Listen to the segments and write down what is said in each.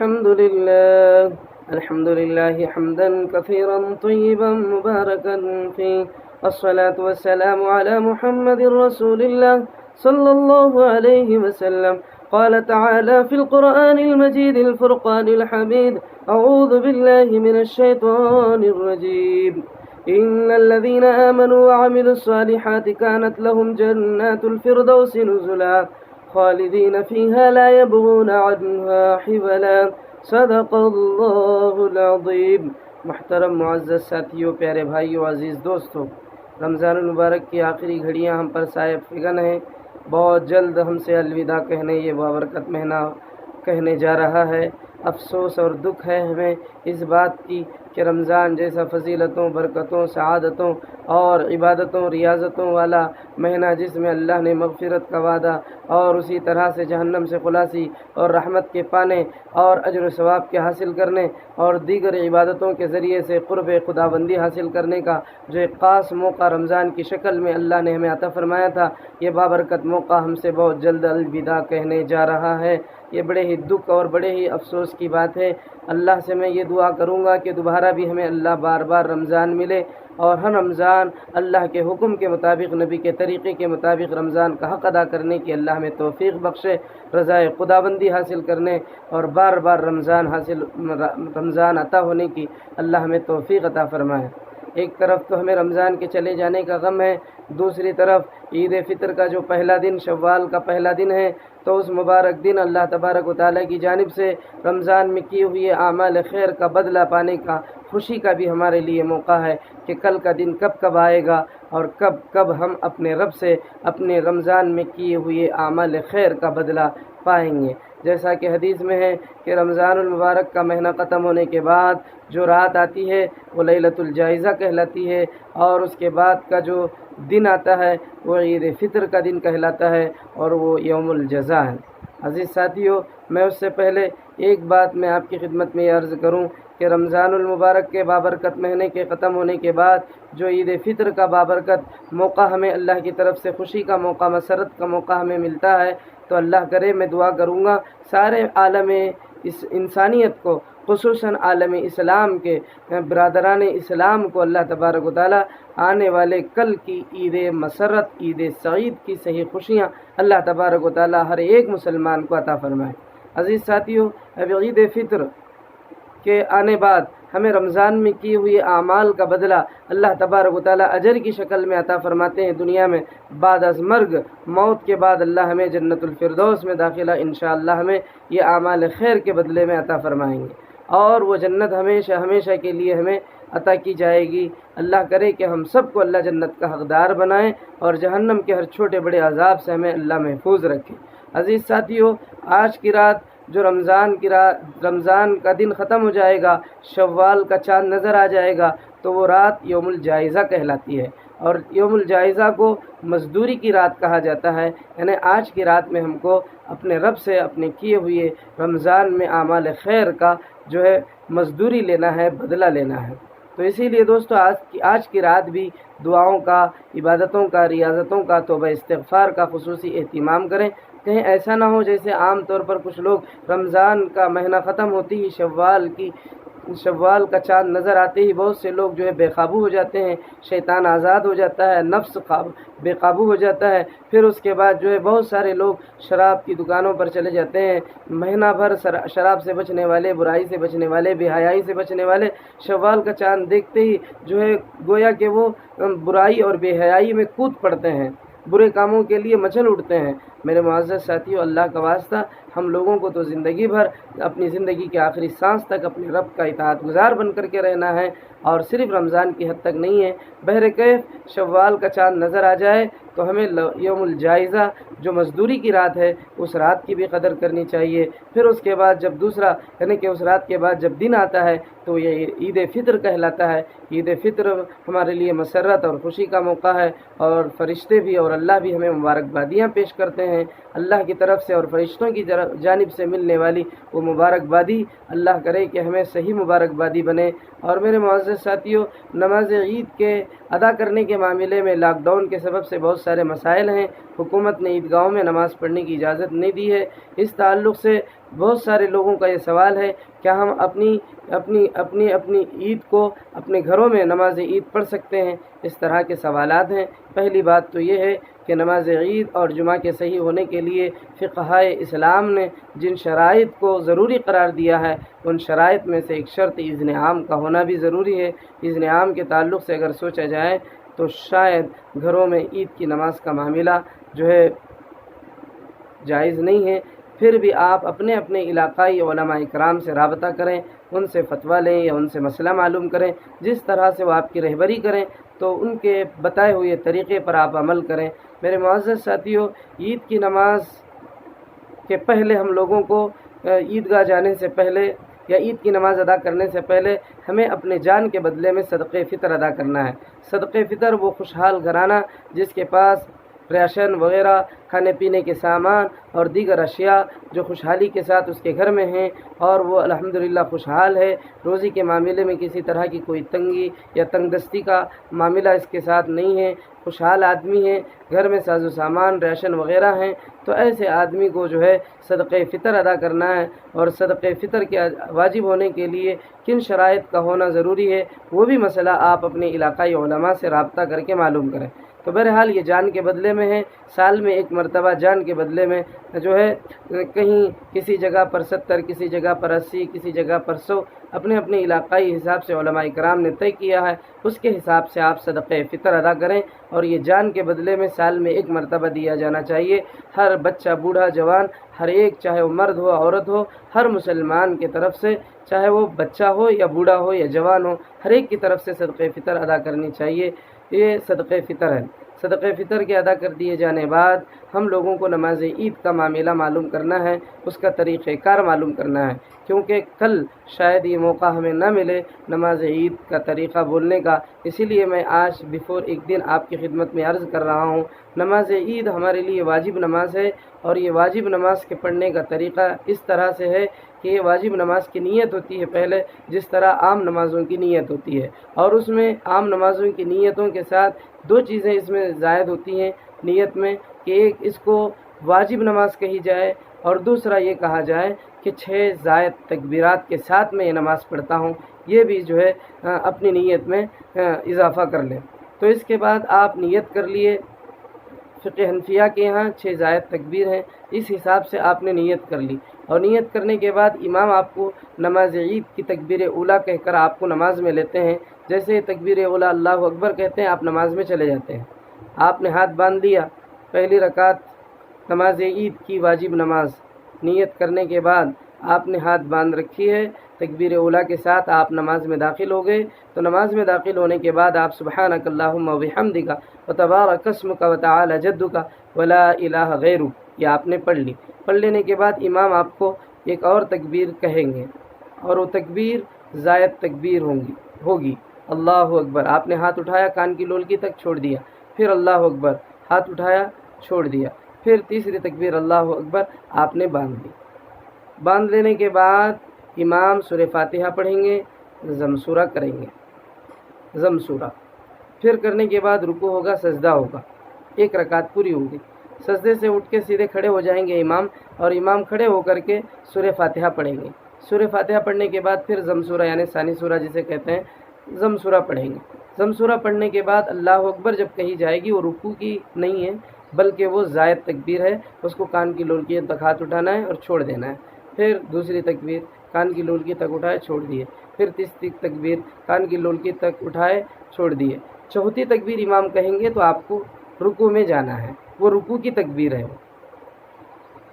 الحمد لله حمدا كثيرا طيبا مباركا فيه، الصلاة والسلام على محمد رسول الله صلى الله عليه وسلم. قال تعالى في القرآن المجيد الفرقان الحميد: أعوذ بالله من الشيطان الرجيم. إن الذين آمنوا وعملوا الصالحات كانت لهم جنات الفردوس نزلا خالدين فيها لا يبغون عنها حولا. صدق اللہ العظیم. محترم معزز ساتھیوں، پیارے بھائیوں، عزیز دوستوں، رمضان المبارک کی آخری گھڑیاں ہم پر سایہ فگن ہیں. بہت جلد ہم سے الوداع کہنے یہ بابرکت مہینہ کہنے جا رہا ہے. افسوس اور دکھ ہے ہمیں اس بات کی کہ رمضان جیسا فضیلتوں، برکتوں، سعادتوں اور عبادتوں، ریاضتوں والا مہینہ، جس میں اللہ نے مغفرت کا وعدہ اور اسی طرح سے جہنم سے خلاصی اور رحمت کے پانے اور اجر و ثواب کے حاصل کرنے اور دیگر عبادتوں کے ذریعے سے قرب خداوندی حاصل کرنے کا جو ایک خاص موقع رمضان کی شکل میں اللہ نے ہمیں عطا فرمایا تھا، یہ بابرکت موقع ہم سے بہت جلد الوداع کہنے جا رہا ہے. یہ بڑے ہی دکھ اور بڑے ہی افسوس کی بات ہے. اللہ سے میں یہ دعا کروں گا کہ دوبارہ بھی ہمیں اللہ بار بار رمضان ملے اور ہر رمضان اللہ کے حکم کے مطابق، نبی کے طریقے کے مطابق رمضان کا حق ادا کرنے کی اللہ ہمیں توفیق بخشے، رضائے خداوندی حاصل کرنے اور بار بار رمضان عطا ہونے کی اللہ ہمیں توفیق عطا فرمائے. ایک طرف تو ہمیں رمضان کے چلے جانے کا غم ہے، دوسری طرف عید فطر کا جو پہلا دن، شوال کا پہلا دن ہے، تو اس مبارک دن اللہ تبارک و تعالیٰ کی جانب سے رمضان میں کیے ہوئے اعمال خیر کا بدلہ پانے کا، خوشی کا بھی ہمارے لیے موقع ہے کہ کل کا دن کب آئے گا اور کب ہم اپنے رب سے اپنے رمضان میں کیے ہوئے اعمال خیر کا بدلہ پائیں گے. جیسا کہ حدیث میں ہے کہ رمضان المبارک کا مہینہ ختم ہونے کے بعد جو رات آتی ہے وہ لیلۃ الجائزہ کہلاتی ہے، اور اس کے بعد کا جو دن آتا ہے وہ عید فطر کا دن کہلاتا ہے اور وہ یوم الجزا ہے. عزیز ساتھیوں، میں اس سے پہلے ایک بات میں آپ کی خدمت میں یہ عرض کروں کہ رمضان المبارک کے بابرکت مہینے کے ختم ہونے کے بعد جو عید فطر کا بابرکت موقع ہمیں اللہ کی طرف سے خوشی کا موقع، مسرت کا موقع ہمیں ملتا ہے، تو اللہ کرے میں دعا کروں گا سارے عالم اس انسانیت کو، خصوصاً عالم اسلام کے برادران اسلام کو اللہ تبارک و تعالیٰ آنے والے کل کی عید مسرت، عید سعید کی صحیح خوشیاں اللہ تبارک و تعالیٰ ہر ایک مسلمان کو عطا فرمائے. عزیز ساتھیوں، اب عید فطر کے آنے بعد ہمیں رمضان میں کیے ہوئے اعمال کا بدلہ اللہ تبارک و تعالیٰ اجر کی شکل میں عطا فرماتے ہیں. دنیا میں بعد از مرگ، موت کے بعد اللہ ہمیں جنت الفردوس میں داخلہ انشاءاللہ ہمیں یہ اعمال خیر کے بدلے میں عطا فرمائیں گے، اور وہ جنت ہمیشہ ہمیشہ کے لیے ہمیں عطا کی جائے گی. اللہ کرے کہ ہم سب کو اللہ جنت کا حقدار بنائے اور جہنم کے ہر چھوٹے بڑے عذاب سے ہمیں اللہ محفوظ رکھے. عزیز ساتھیوں، آج کی رات جو رمضان کا دن ختم ہو جائے گا، شوال کا چاند نظر آ جائے گا، تو وہ رات یوم الجائزہ کہلاتی ہے، اور یوم الجائزہ کو مزدوری کی رات کہا جاتا ہے. یعنی آج کی رات میں ہم کو اپنے رب سے اپنے کیے ہوئے رمضان میں اعمال خیر کا جو ہے مزدوری لینا ہے، بدلہ لینا ہے. تو اسی لیے دوستو آج کی رات بھی دعاؤں کا، عبادتوں کا، ریاضتوں کا، توبہ استغفار کا خصوصی اہتمام کریں. کہیں ایسا نہ ہو جیسے عام طور پر کچھ لوگ رمضان کا مہینہ ختم ہوتی ہی شوال کا چاند نظر آتے ہی بہت سے لوگ جو ہے بے قابو ہو جاتے ہیں، شیطان آزاد ہو جاتا ہے، نفس بے قابو ہو جاتا ہے. پھر اس کے بعد جو ہے بہت سارے لوگ شراب کی دکانوں پر چلے جاتے ہیں. مہینہ بھر شراب سے بچنے والے، برائی سے بچنے والے، بے حیائی سے بچنے والے شوال کا چاند دیکھتے ہی جو ہے گویا کہ وہ برائی اور بے حیائی میں کود پڑتے ہیں، برے کاموں کے لیے مچل اٹھتے ہیں. میرے معزز ساتھیوں، اللہ کا واسطہ ہم لوگوں کو تو زندگی بھر، اپنی زندگی کے آخری سانس تک اپنے رب کا اطاعت گزار بن کر کے رہنا ہے، اور صرف رمضان کی حد تک نہیں ہے. بہرکیف شوال کا چاند نظر آ جائے تو ہمیں یوم الجائزہ جو مزدوری کی رات ہے اس رات کی بھی قدر کرنی چاہیے. پھر اس کے بعد جب دوسرا، یعنی کہ اس رات کے بعد جب دن آتا ہے تو یہ عید فطر کہلاتا ہے. عید فطر ہمارے لیے مسرت اور خوشی کا موقع ہے، اور فرشتے بھی اور اللہ بھی ہمیں مبارکبادیاں پیش کرتے ہیں. اللہ کی طرف سے اور فرشتوں کی جانب سے ملنے والی وہ مبارکبادی اللہ کرے کہ ہمیں صحیح مبارکبادی بنے. اور میرے معزز ساتھیوں، نماز عید کے ادا کرنے کے معاملے میں لاک ڈاؤن کے سبب سے بہت سارے مسائل ہیں۔ حکومت نے عیدگاہوں میں نماز پڑھنے کی اجازت نہیں دی ہے۔ اس تعلق سے بہت سارے لوگوں کا یہ سوال ہے، کیا ہم اپنی عید کو اپنے گھروں میں نماز عید پڑھ سکتے ہیں؟ اس طرح کے سوالات ہیں۔ پہلی بات تو یہ ہے کہ نماز عید اور جمعہ کے صحیح ہونے کے لیے فقہائے اسلام نے جن شرائط کو ضروری قرار دیا ہے، ان شرائط میں سے ایک شرط اذن عام کا ہونا بھی ضروری ہے۔ اذن عام کے تعلق سے اگر سوچا جائے تو شاید گھروں میں عید کی نماز کا معاملہ جو ہے جائز نہیں ہے۔ پھر بھی آپ اپنے اپنے علاقائی علماء اکرام سے رابطہ کریں، ان سے فتویٰ لیں یا ان سے مسئلہ معلوم کریں، جس طرح سے وہ آپ کی رہبری کریں تو ان کے بتائے ہوئے طریقے پر آپ عمل کریں۔ میرے معزز ساتھیو، عید کی نماز کے پہلے ہم لوگوں کو عیدگاہ جانے سے پہلے یا عید کی نماز ادا کرنے سے پہلے ہمیں اپنے جان کے بدلے میں صدقہ فطر ادا کرنا ہے۔ صدقہ فطر وہ خوشحال گھرانہ جس کے پاس راشن وغیرہ، کھانے پینے کے سامان اور دیگر اشیاء جو خوشحالی کے ساتھ اس کے گھر میں ہیں اور وہ الحمدللہ خوشحال ہے، روزی کے معاملے میں کسی طرح کی کوئی تنگی یا تنگ دستی کا معاملہ اس کے ساتھ نہیں ہے، خوشحال آدمی ہے، گھر میں ساز و سامان راشن وغیرہ ہیں، تو ایسے آدمی کو جو ہے صدقہ فطر ادا کرنا ہے۔ اور صدقہ فطر کے واجب ہونے کے لیے کن شرائط کا ہونا ضروری ہے، وہ بھی مسئلہ آپ اپنے علاقائی علماء سے رابطہ کر کے معلوم کریں۔ تو بہرحال یہ جان کے بدلے میں ہے، سال میں ایک مرتبہ جان کے بدلے میں جو ہے کہیں کسی جگہ پر 70، کسی جگہ پر 80، کسی جگہ پر 100، اپنے اپنے علاقائی حساب سے علماء کرام نے طے کیا ہے، اس کے حساب سے آپ صدقہ فطر ادا کریں۔ اور یہ جان کے بدلے میں سال میں ایک مرتبہ دیا جانا چاہیے۔ ہر بچہ، بوڑھا، جوان، ہر ایک، چاہے وہ مرد ہو عورت ہو، ہر مسلمان کی طرف سے، چاہے وہ بچہ ہو یا بوڑھا ہو یا جوان ہو، ہر ایک کی طرف سے صدقہ فطر ادا کرنی چاہیے۔ یہ صدقہ فطر ہے۔ صدقہ فطر کے ادا کر دیے جانے بعد ہم لوگوں کو نماز عید کا معاملہ معلوم کرنا ہے، اس کا طریقہ کار معلوم کرنا ہے، کیونکہ کل شاید یہ موقع ہمیں نہ ملے نماز عید کا طریقہ بولنے کا۔ اسی لیے میں آج بیفور ایک دن آپ کی خدمت میں عرض کر رہا ہوں، نماز عید ہمارے لیے واجب نماز ہے، اور یہ واجب نماز کے پڑھنے کا طریقہ اس طرح سے ہے کہ یہ واجب نماز کی نیت ہوتی ہے پہلے، جس طرح عام نمازوں کی نیت ہوتی ہے، اور اس میں عام نمازوں کی نیتوں کے ساتھ دو چیزیں اس میں زائد ہوتی ہیں نیت میں، کہ ایک اس کو واجب نماز کہی جائے، اور دوسرا یہ کہا جائے کہ 6 زائد تکبیرات کے ساتھ میں یہ نماز پڑھتا ہوں، یہ بھی جو ہے اپنی نیت میں اضافہ کر لیں۔ تو اس کے بعد آپ نیت کر لیے، فقہ حنفیہ کے یہاں 6 زائد تکبیر ہیں، اس حساب سے آپ نے نیت کر لی، اور نیت کرنے کے بعد امام آپ کو نماز عید کی تکبیر اولیٰ کہہ کر آپ کو نماز میں لیتے ہیں۔ جیسے تکبیر اولیٰ اللہ اکبر کہتے ہیں، آپ نماز میں چلے جاتے ہیں۔ آپ نے ہاتھ باندھ لیا، پہلی رکعت نماز عید کی واجب نماز، نیت کرنے کے بعد آپ نے ہاتھ باندھ رکھی ہے، تکبیر اولیٰ کے ساتھ آپ نماز میں داخل ہو گئے۔ تو نماز میں داخل ہونے کے بعد آپ سبحانک اللہم و بحمدک وتبارک اسمک وتعالی جدک ولا الہ غیرک، یہ آپ نے پڑھ لی۔ پڑھ لینے کے بعد امام آپ کو ایک اور تکبیر کہیں گے، اور وہ تکبیر زائد تکبیر ہوگی، اللہ اکبر۔ آپ نے ہاتھ اٹھایا، کان کی لولکی تک چھوڑ دیا، پھر اللہ اکبر، ہاتھ اٹھایا، چھوڑ دیا، پھر تیسری تکبیر اللہ اکبر آپ نے باندھ لی۔ باندھ لینے کے بعد امام سورہ فاتحہ پڑھیں گے، ضم سورہ کریں گے، ضم سورہ، پھر کرنے کے بعد رکوع ہوگا، سجدہ ہوگا، ایک رکعت پوری ہوگی۔ سجدے سے اٹھ کے سیدھے کھڑے ہو جائیں گے امام، اور امام کھڑے ہو کر کے سورہ فاتحہ پڑھیں گے۔ سورہ فاتحہ پڑھنے کے بعد پھر ضم سورہ یعنی ثانی سورہ جسے کہتے ہیں، ضم سورہ پڑھیں گے۔ ضم سورہ پڑھنے کے بعد اللہ اکبر جب کہی جائے گی، وہ رکوع کی نہیں ہے بلکہ وہ زائد تکبیر ہے، اس کو کان کی لولکی تک ہاتھ اٹھانا ہے اور چھوڑ دینا ہے۔ پھر دوسری تکبیر، کان کی لولکی تک اٹھائے، چھوڑ دیے، پھر تیسری تکبیر، کان کی لولکی تک اٹھائے، چھوڑ دیے۔ چوتھی تکبیر امام کہیں گے تو آپ کو رکوع میں جانا ہے، وہ رکوع کی تکبیر ہے۔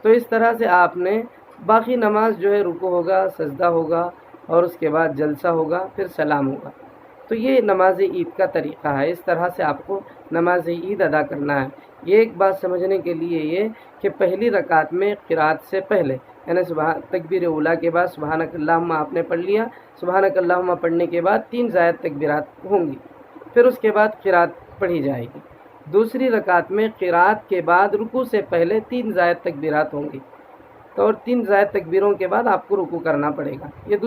تو اس طرح سے آپ نے باقی نماز جو ہے رکوع ہوگا، سجدہ ہوگا، اور اس کے بعد جلسہ ہوگا، پھر سلام ہوگا۔ تو یہ نماز عید کا طریقہ ہے، اس طرح سے آپ کو نماز عید ادا کرنا ہے۔ یہ ایک بات سمجھنے کے لیے یہ کہ پہلی رکعت میں قرات سے پہلے یعنی تکبیر اولیٰ کے بعد سبحانک اللہم آپ نے پڑھ لیا، سبحانک اللہم پڑھنے کے بعد 3 زائد تکبیرات ہوں گی، پھر اس کے بعد قرات پڑھی جائے گی۔ دوسری رکعت میں قرات کے بعد رکوع سے پہلے 3 زائد تکبیرات ہوں گی، تو اور 3 زائد تکبیروں کے بعد آپ کو رکوع کرنا پڑے گا۔ یہ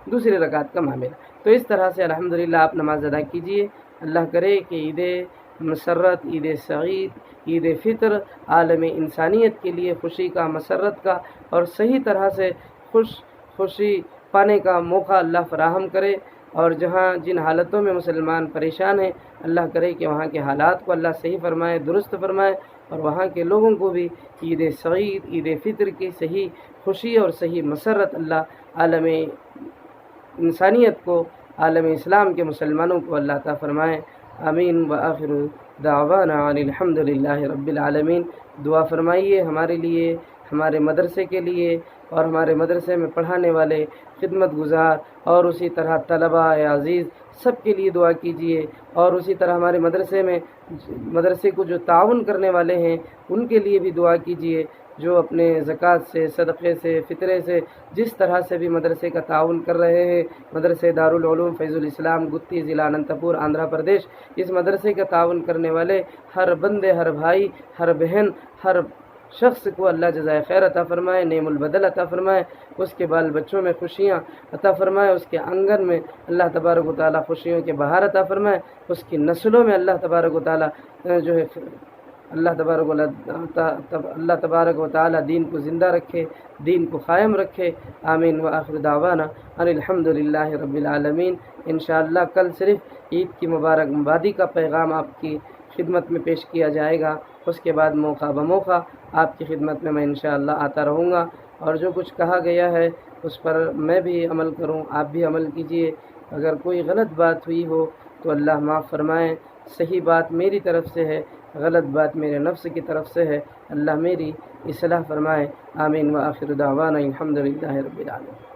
دوسری رکعت کا معاملہ۔ تو اس طرح سے الحمدللہ آپ نماز ادا کیجئے، اللہ کرے کہ عید مسرت، عید سعید، عید فطر عالم انسانیت کے لیے خوشی کا، مسرت کا اور صحیح طرح سے خوشی پانے کا موقع اللہ فراہم کرے، اور جہاں جن حالتوں میں مسلمان پریشان ہیں اللہ کرے کہ وہاں کے حالات کو اللہ صحیح فرمائے، درست فرمائے، اور وہاں کے لوگوں کو بھی عید سعید، عید فطر کی صحیح خوشی اور صحیح مسرت اللہ عالم انسانیت کو، عالم اسلام کے مسلمانوں کو اللہ عطا فرمائے۔ آمین وآخر دعوانا ان الحمد للہ رب العالمین۔ دعا فرمائیے ہمارے لیے، ہمارے مدرسے کے لیے، اور ہمارے مدرسے میں پڑھانے والے خدمت گزار، اور اسی طرح طلباء عزیز سب کے لیے دعا کیجیے، اور اسی طرح ہمارے مدرسے کو جو تعاون کرنے والے ہیں ان کے لیے بھی دعا کیجیے، جو اپنے زکوٰۃ سے، صدقے سے، فطرے سے جس طرح سے بھی مدرسے کا تعاون کر رہے ہیں۔ مدرسے دارالعلوم فیض الاسلام گتی، ضلع اننتپور، آندھرا پردیش، اس مدرسے کا تعاون کرنے والے ہر بندے، ہر بھائی، ہر بہن، ہر شخص کو اللہ جزائے خیر عطا فرمائے، نعم البدل عطا فرمائے، اس کے بال بچوں میں خوشیاں عطا فرمائے، اس کے آنگن میں اللہ تبارک و تعالیٰ خوشیوں کے بہار عطا فرمائے، اس کی نسلوں میں اللہ تبارک و تعالیٰ جو ہے اللہ تبارک و تعالیٰ دین کو زندہ رکھے، دین کو قائم رکھے۔ آمین وآخر دعوانا ان الحمد للہ رب العالمین۔ انشاءاللہ کل صرف عید کی مبارک بادی کا پیغام آپ کی خدمت میں پیش کیا جائے گا، اس کے بعد موقع بموقع آپ کی خدمت میں انشاءاللہ آتا رہوں گا، اور جو کچھ کہا گیا ہے اس پر میں بھی عمل کروں، آپ بھی عمل کیجیے۔ اگر کوئی غلط بات ہوئی ہو تو اللہ معاف فرمائیں، صحیح بات میری طرف سے ہے، غلط بات میرے نفس کی طرف سے ہے، اللہ میری اصلاح فرمائے۔ آمین وآخر دعوانا الحمد للہ رب العالمین۔